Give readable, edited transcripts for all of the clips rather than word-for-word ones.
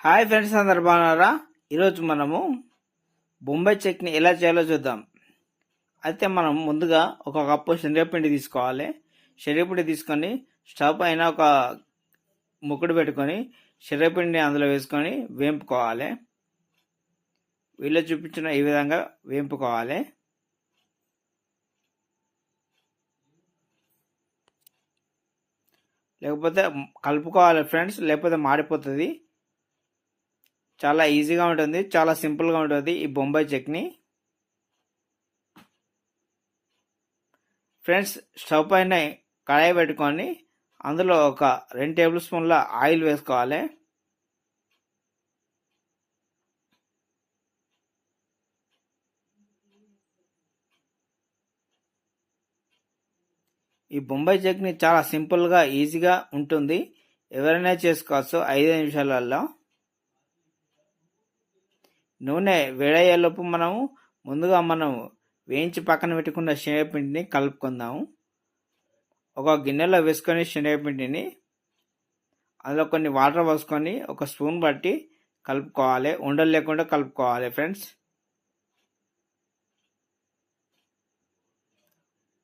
Hi friends, అందరు బాగున్నారా? ఈరోజు మనము బొంబాయి చట్నీ ఎలా చేయాలో చూద్దాం. అయితే మనం ముందుగా ఒక కప్పు శనగపిండి తీసుకోవాలి. శనగపిండి తీసుకొని స్టవ్ పైన ఒక ముక్కుడు పెట్టుకొని శనగపిండిని అందులో వేసుకొని వేంపుకోవాలి. వీళ్ళు చూపించిన ఈ విధంగా వేంపుకోవాలి. లేకపోతే కలుపుకోవాలి ఫ్రెండ్స్, లేకపోతే మాడిపోతుంది. చాలా ఈజీగా ఉంటుంది, చాలా సింపుల్గా ఉంటుంది ఈ బొంబాయి చట్నీ. ఫ్రెండ్స్, స్టవ్ పైన కడాయి పెట్టుకొని అందులో ఒక 2 టేబుల్ స్పూన్ల ఆయిల్ వేసుకోవాలి. ఈ బొంబాయి చట్నీ చాలా సింపుల్గా ఈజీగా ఉంటుంది, ఎవరైనా చేసుకోవచ్చు 5 నిమిషాలలో. నూనె వేడయ్యేలోపు ముందుగా వేయించి పక్కన పెట్టుకున్న శనగపిండిని కలుపుకుందాము. ఒక గిన్నెలో వేసుకొని శనగపిండిని అందులో కొన్ని వాటర్ పోసుకొని ఒక స్పూన్ బట్టి కలుపుకోవాలి. ఉండలు లేకుండా కలుపుకోవాలి ఫ్రెండ్స్.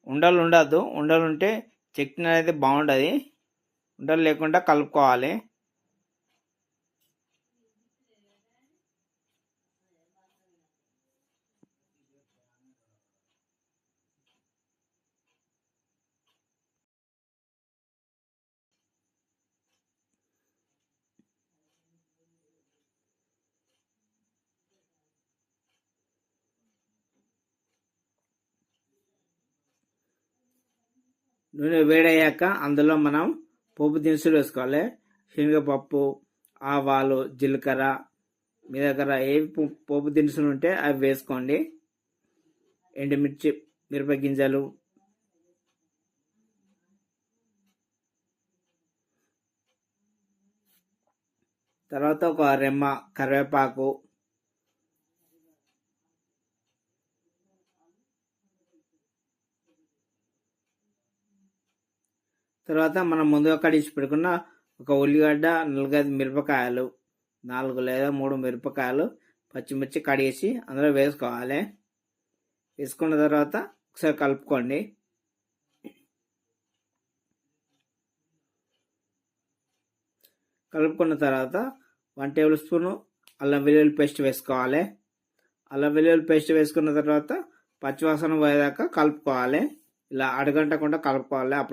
ఉండలు ఉండద్దు, ఉండలు ఉంటే చట్నీ అనేది బాగుండదు. ఉండలు లేకుండా కలుపుకోవాలి. నూనె వేడయ్యాక అందులో మనం పోపు దినుసులు వేసుకోవాలి. శనగపప్పు, ఆవాలు, జీలకర్ర, మీ దగ్గర ఏవి పోపు దినుసులు ఉంటే అవి వేసుకోండి. ఎండుమిర్చి, మిరపగింజలు, తర్వాత ఒక రెమ్మ కరివేపాకు, తర్వాత మనం ముందుగా కడిగి పెట్టుకున్న ఒక ఉల్లిగడ్డ, 4 మిరపకాయలు, 4 లేదా 3 మిరపకాయలు, పచ్చిమిర్చి కడిగేసి అందులో వేసుకోవాలి. వేసుకున్న తర్వాత ఒకసారి కలుపుకోండి. కలుపుకున్న తర్వాత 1 టేబుల్ స్పూన్ అల్లం వెల్లుల్లి పేస్ట్ వేసుకోవాలి. అల్లం వెల్లుల్లి పేస్ట్ వేసుకున్న తర్వాత పచ్చివాసన పోయేదాకా కలుపుకోవాలి. ఇలా అడగంటకుండా కలుపుకోవాలి. అప్పుడు